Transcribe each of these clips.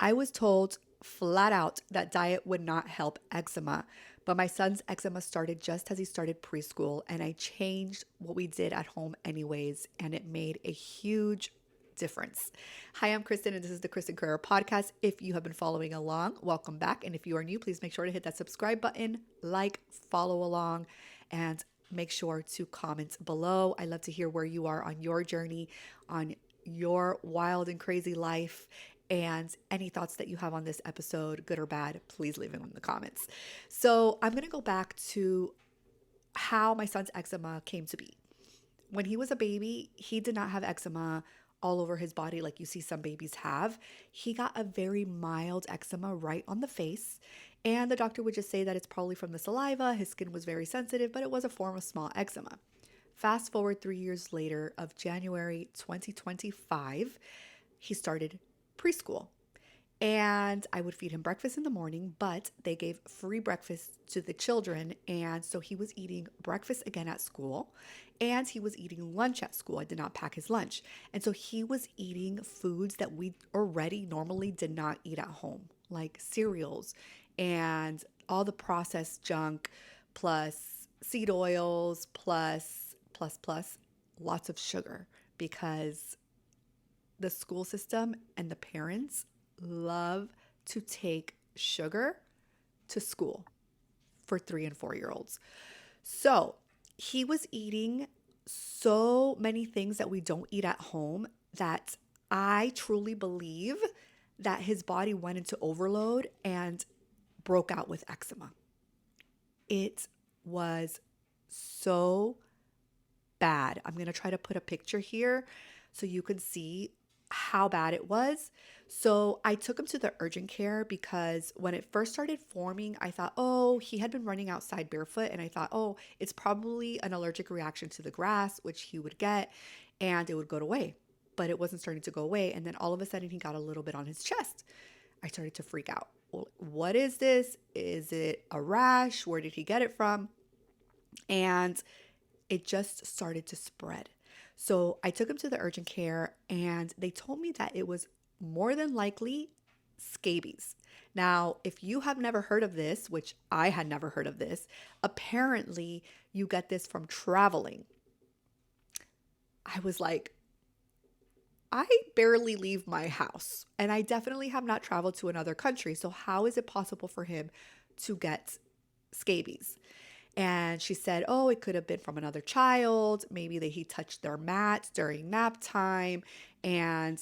I was told flat out that diet would not help eczema, but my son's eczema started just as he started preschool, and I changed what we did at home anyways, and it made a huge difference. Hi, I'm Kristin, and this is the Kristin Carrera podcast. If you have been following along, welcome back. And if you are new, please make sure to hit that subscribe button, like, follow along, and make sure to comment below. I love to hear where you are on your journey, on your wild and crazy life, and any thoughts that you have on this episode, good or bad, please leave them in the comments. So I'm going to go back to how my son's eczema came to be. When he was a baby, he did not have eczema all over his body like you see some babies have. He got a very mild eczema right on the face, and the doctor would just say that it's probably from the saliva. His skin was very sensitive, but it was a form of small eczema. Fast forward 3 years later, of January 2025, he started preschool. And I would feed him breakfast in the morning, but they gave free breakfast to the children. And so he was eating breakfast again at school, and he was eating lunch at school. I did not pack his lunch. And so he was eating foods that we already normally did not eat at home, like cereals and all the processed junk, plus seed oils, plus lots of sugar, because the school system and the parents love to take sugar to school for 3 and 4-year-olds. So he was eating so many things that we don't eat at home that I truly believe that his body went into overload and broke out with eczema. It was so bad. I'm going to try to put a picture here so you can see how bad it was. So I took him to the urgent care because when it first started forming, I thought, oh, he had been running outside barefoot. And I thought, oh, it's probably an allergic reaction to the grass, which he would get, and it would go away. But it wasn't starting to go away. And then all of a sudden, he got a little bit on his chest. I started to freak out. Well, what is this? Is it a rash? Where did he get it from? And it just started to spread. So I took him to the urgent care, and they told me that it was more than likely scabies. Now, if you have never heard of this, which I had never heard of this, apparently you get this from traveling. I was like, I barely leave my house, and I definitely have not traveled to another country. So how is it possible for him to get scabies? And she said, oh, it could have been from another child. Maybe he touched their mat during nap time, and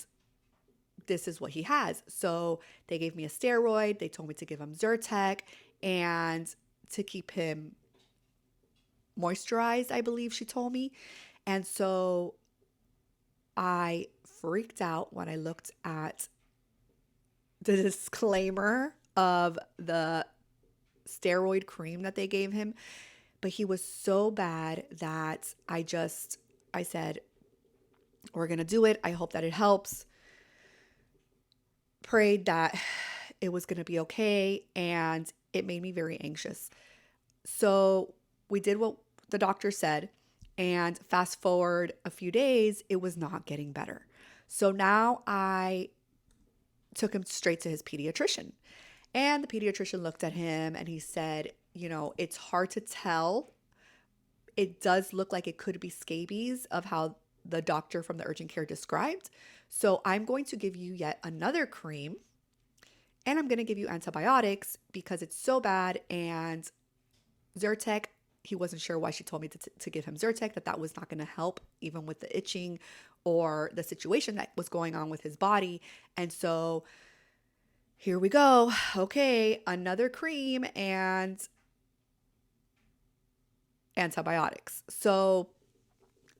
this is what he has. So they gave me a steroid. They told me to give him Zyrtec and to keep him moisturized, I believe she told me. And so I freaked out when I looked at the disclaimer of the steroid cream that they gave him. But he was so bad that I said, we're going to do it. I hope that it helps. Prayed that it was going to be okay. And it made me very anxious. So we did what the doctor said. And fast forward a few days, it was not getting better. So now I took him straight to his pediatrician. And the pediatrician looked at him and he said, it's hard to tell. It does look like it could be scabies of how the doctor from the urgent care described. So I'm going to give you yet another cream, and I'm going to give you antibiotics because it's so bad. And Zyrtec, he wasn't sure why she told me to give him Zyrtec, that was not going to help even with the itching or the situation that was going on with his body. And so here we go. Okay, another cream and antibiotics. So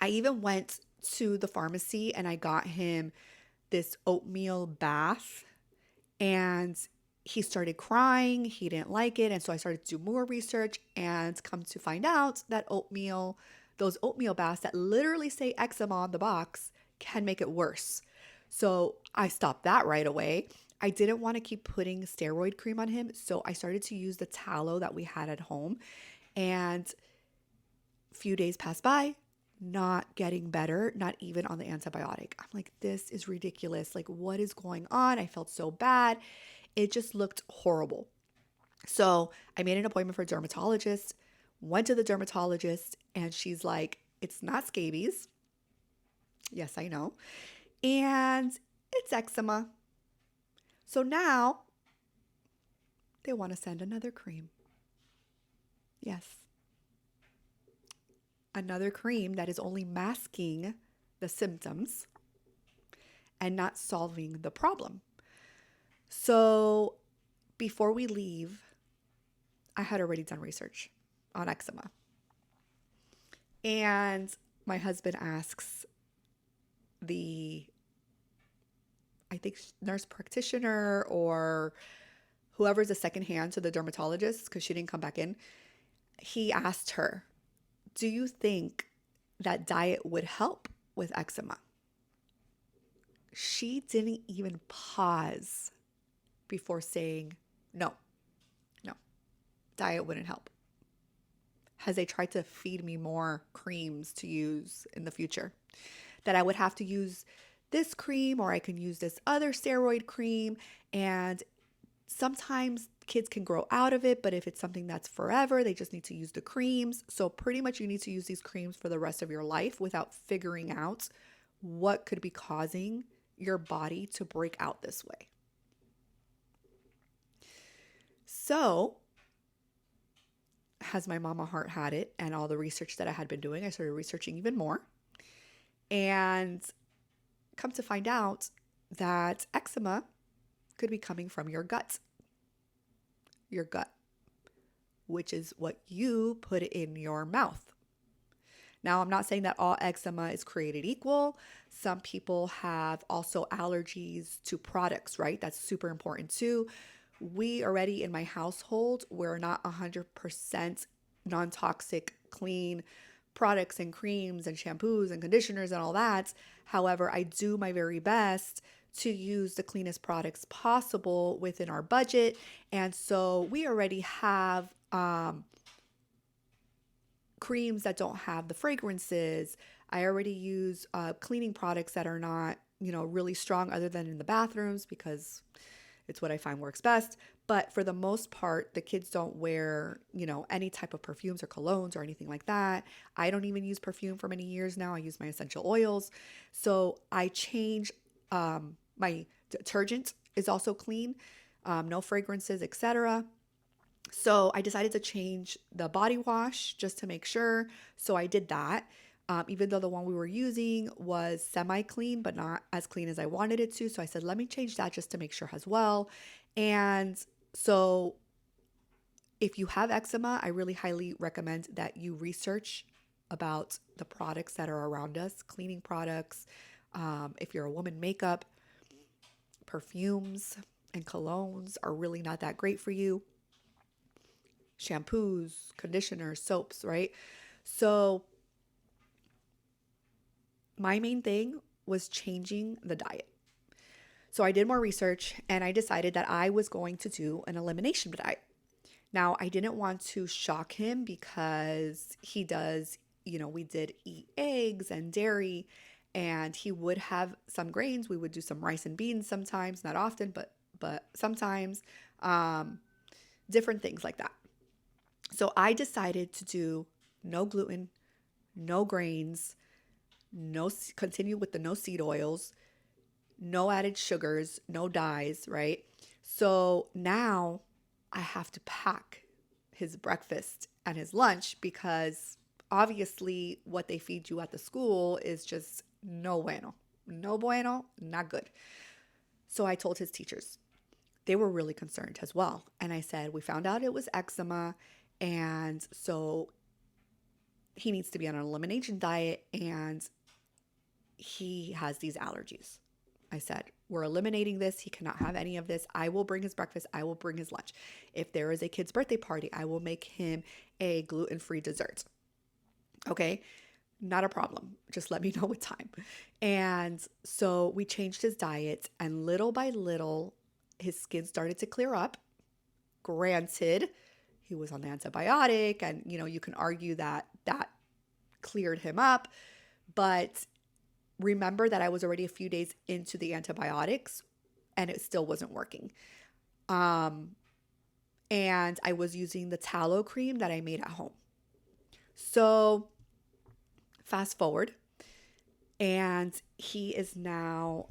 I even went to the pharmacy and I got him this oatmeal bath, and he started crying. He didn't like it. And so I started to do more research and come to find out that those oatmeal baths that literally say eczema on the box can make it worse. So I stopped that right away. I didn't want to keep putting steroid cream on him. So I started to use the tallow that we had at home, and a few days passed by. not getting better, not even on the antibiotic. I'm like, this is ridiculous. Like, what is going on? I felt so bad. It just looked horrible. So I made an appointment for a dermatologist, went to the dermatologist, and she's like, it's not scabies. Yes, I know. And it's eczema. So now they want to send another cream. Yes. Another cream that is only masking the symptoms and not solving the problem. So before we leave, I had already done research on eczema. And my husband asks the, I think, nurse practitioner or whoever's a second hand to the dermatologist, because she didn't come back in. He asked her, do you think that diet would help with eczema? She didn't even pause before saying, no, no, diet wouldn't help. Has they tried to feed me more creams to use in the future? That I would have to use this cream or I can use this other steroid cream. And sometimes kids can grow out of it, but if it's something that's forever, they just need to use the creams. So pretty much you need to use these creams for the rest of your life without figuring out what could be causing your body to break out this way. So, has my mama heart had it and all the research that I had been doing, I started researching even more and come to find out that eczema could be coming from your gut, which is what you put in your mouth. Now, I'm not saying that all eczema is created equal. Some people have also allergies to products, right? That's super important too. We already in my household, we're not 100% non-toxic, clean products and creams and shampoos and conditioners and all that. However, I do my very best to use the cleanest products possible within our budget. And so we already have creams that don't have the fragrances. I already use cleaning products that are not, really strong other than in the bathrooms because it's what I find works best. But for the most part, the kids don't wear, any type of perfumes or colognes or anything like that. I don't even use perfume for many years now. I use my essential oils. So I change my detergent is also clean, no fragrances, etc. So I decided to change the body wash just to make sure. So I did that. Even though the one we were using was semi-clean, but not as clean as I wanted it to. So I said, let me change that just to make sure as well. And so if you have eczema, I really highly recommend that you research about the products that are around us, cleaning products. If you're a woman, makeup, perfumes, and colognes are really not that great for you. Shampoos, conditioners, soaps, right? So my main thing was changing the diet. So I did more research and I decided that I was going to do an elimination diet. Now, I didn't want to shock him because he does, we did eat eggs and dairy and he would have some grains. We would do some rice and beans sometimes, not often, but sometimes, different things like that. So I decided to do no gluten, no grains, continue with the no seed oils, no added sugars, no dyes, right? So now I have to pack his breakfast and his lunch because obviously what they feed you at the school is just no bueno. No bueno, not good. So I told his teachers. They were really concerned as well. And I said, we found out it was eczema. And so he needs to be on an elimination diet and he has these allergies. I said, we're eliminating this. He cannot have any of this. I will bring his breakfast. I will bring his lunch. If there is a kid's birthday party, I will make him a gluten-free dessert. Okay, not a problem. Just let me know what time. And so we changed his diet and little by little, his skin started to clear up. Granted, he was on the antibiotic and, you can argue that cleared him up. But remember that I was already a few days into the antibiotics and it still wasn't working. Um, and I was using the tallow cream that I made at home. So fast forward, and he is now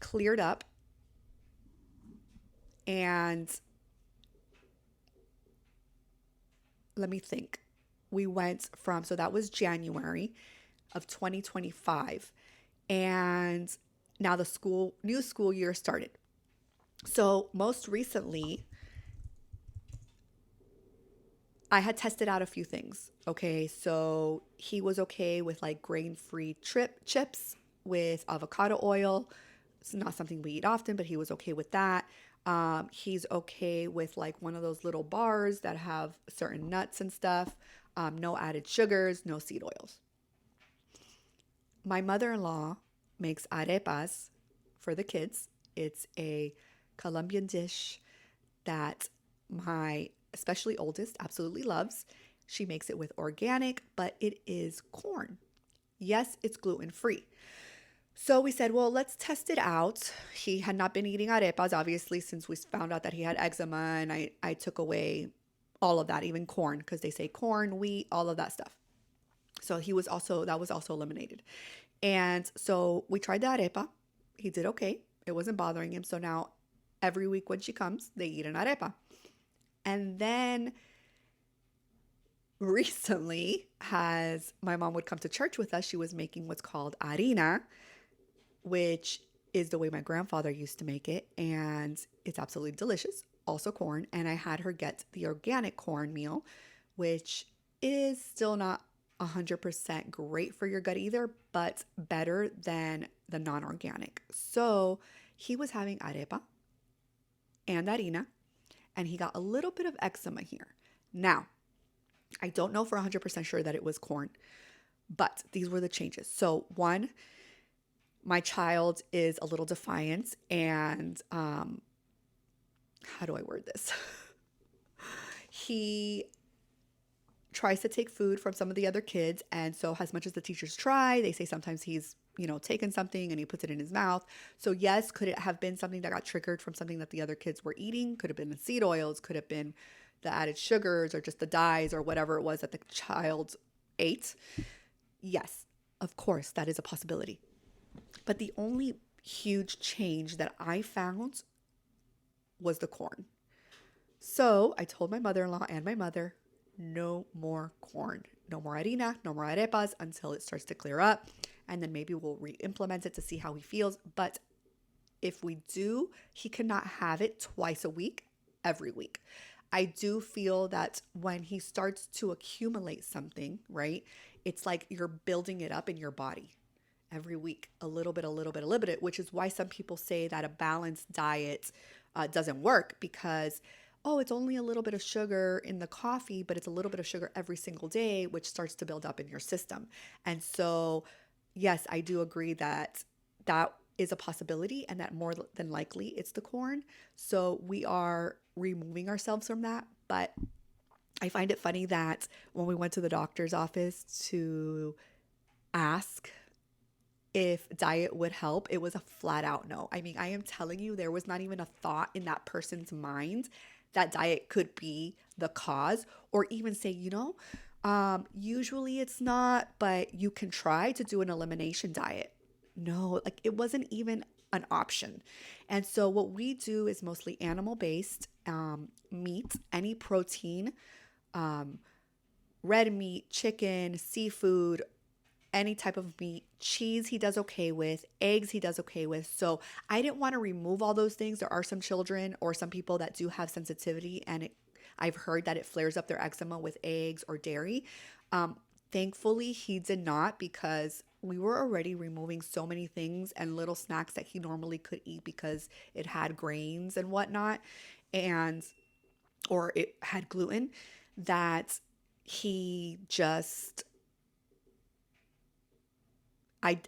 cleared up. And let me think. We went from, so that was January of 2025. And now the new school year started. So most recently, I had tested out a few things. Okay, so he was okay with like grain-free chips with avocado oil. It's not something we eat often, but he was okay with that. He's okay with like one of those little bars that have certain nuts and stuff. No added sugars, no seed oils. My mother-in-law makes arepas for the kids. It's a Colombian dish that my especially oldest absolutely loves. She makes it with organic, but it is corn. Yes, it's gluten free. So we said, well, let's test it out. He had not been eating arepas, obviously, since we found out that he had eczema, and I took away all of that, even corn, because they say corn, wheat, all of that stuff. So that was also eliminated. And so we tried the arepa. He did okay. It wasn't bothering him. So now every week when she comes, they eat an arepa. And then recently, as my mom would come to church with us, she was making what's called harina, which is the way my grandfather used to make it. And it's absolutely delicious. Also corn. And I had her get the organic cornmeal, which is still not 100% great for your gut either, but better than the non-organic. So he was having arepa and harina, and he got a little bit of eczema here. Now, I don't know for 100% sure that it was corn, but these were the changes. So one, my child is a little defiant, and how do I word this? He tries to take food from some of the other kids, and so as much as the teachers try, they say sometimes he's taken something and he puts it in his mouth. So yes, could it have been something that got triggered from something that the other kids were eating? Could have been the seed oils, could have been the added sugars, or just the dyes, or whatever it was that the child ate. Yes, of course, that is a possibility. But the only huge change that I found was the corn. So I told my mother-in-law and my mother, no more corn, no more harina, no more arepas until it starts to clear up. And then maybe we'll re-implement it to see how he feels. But if we do, he cannot have it twice a week, every week. I do feel that when he starts to accumulate something, right, it's like you're building it up in your body every week, a little bit, a little bit, a little bit, which is why some people say that a balanced diet doesn't work because, oh, it's only a little bit of sugar in the coffee, but it's a little bit of sugar every single day, which starts to build up in your system. And so, yes, I do agree that that is a possibility and that more than likely it's the corn. So we are removing ourselves from that. But I find it funny that when we went to the doctor's office to ask if diet would help, it was a flat out no. I mean, I am telling you, there was not even a thought in that person's mind that diet could be the cause, or even say, usually it's not, but you can try to do an elimination diet. No, like it wasn't even an option. And so what we do is mostly animal based, meat, any protein, red meat, chicken, seafood, any type of meat. Cheese he does okay with, eggs he does okay with. So I didn't want to remove all those things. There are some children or some people that do have sensitivity, and I've heard that it flares up their eczema with eggs or dairy. Thankfully he did not, because we were already removing so many things and little snacks that he normally could eat because it had grains and whatnot, and or it had gluten, that he just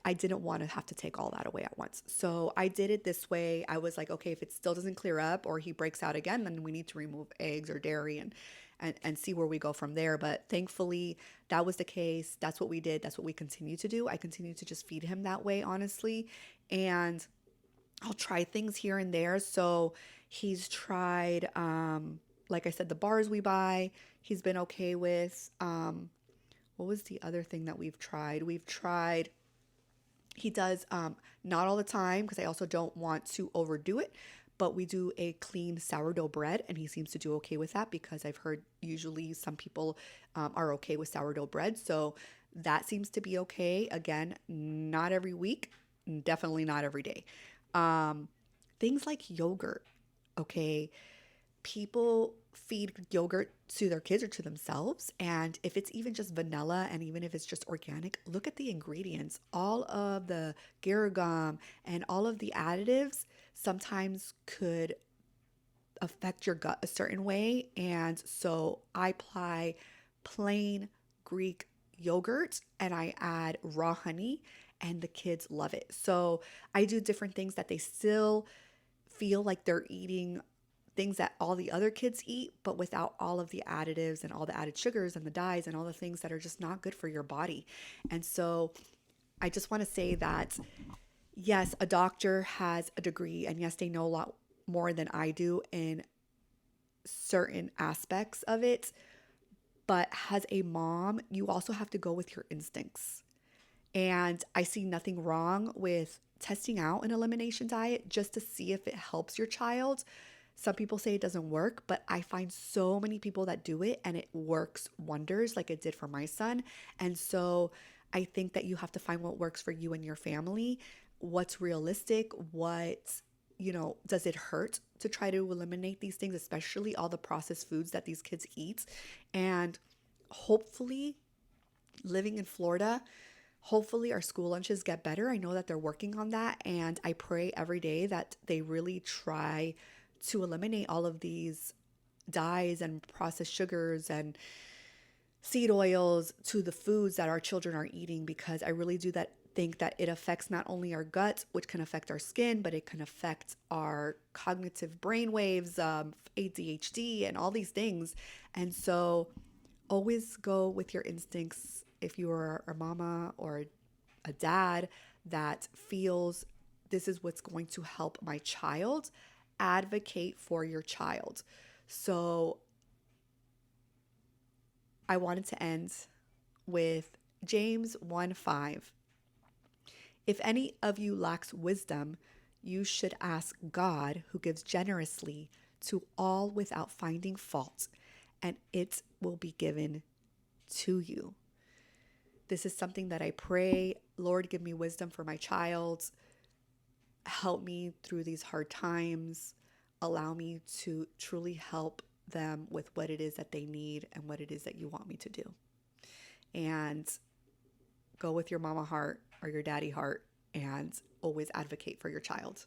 I didn't want to have to take all that away at once. So I did it this way. I was like, okay, if it still doesn't clear up or he breaks out again, then we need to remove eggs or dairy. and see where we go from there. But thankfully, that was the case. That's what we did. That's what we continue to do. I continue to just feed him that way, honestly. And I'll try things here and there. So he's tried, like I said, the bars we buy, he's been okay with. What was the other thing that we've tried? He does, not all the time because I also don't want to overdo it, but we do a clean sourdough bread and he seems to do okay with that because I've heard usually some people are okay with sourdough bread. So that seems to be okay. Again, not every week, definitely not every day. Things like yogurt, okay? People feed yogurt to their kids or to themselves. And if it's even just vanilla and even if it's just organic, look at the ingredients. All of the gum and all of the additives sometimes could affect your gut a certain way. And so I apply plain Greek yogurt and I add raw honey and the kids love it. So I do different things that they still feel like they're eating things that all the other kids eat, but without all of the additives and all the added sugars and the dyes and all the things that are just not good for your body. And so I just want to say that, yes, a doctor has a degree, and yes, they know a lot more than I do in certain aspects of it. But as a mom, you also have to go with your instincts. And I see nothing wrong with testing out an elimination diet just to see if it helps your child. Some people say it doesn't work, but I find so many people that do it and it works wonders like it did for my son. And so I think that you have to find what works for you and your family, what's realistic, does it hurt to try to eliminate these things, especially all the processed foods that these kids eat. And hopefully, living in Florida, hopefully our school lunches get better. I know that they're working on that, and I pray every day that they really try to eliminate all of these dyes and processed sugars and seed oils to the foods that our children are eating, because I really do think that it affects not only our gut, which can affect our skin, but it can affect our cognitive brain waves, ADHD, and all these things. And so always go with your instincts. If you are a mama or a dad that feels this is what's going to help my child, advocate for your child. So I wanted to end with James 1:5. If any of you lacks wisdom, you should ask God, who gives generously to all without finding fault, and it will be given to you. This is something that I pray, Lord, give me wisdom for my child. Help me through these hard times. Allow me to truly help them with what it is that they need and what it is that you want me to do. And go with your mama heart or your daddy heart and always advocate for your child.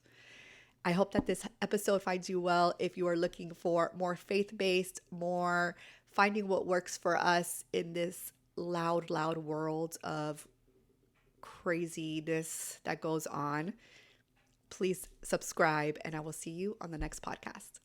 I hope that this episode finds you well. If you are looking for more faith-based, more finding what works for us in this loud world of craziness that goes on, please subscribe and I will see you on the next podcast.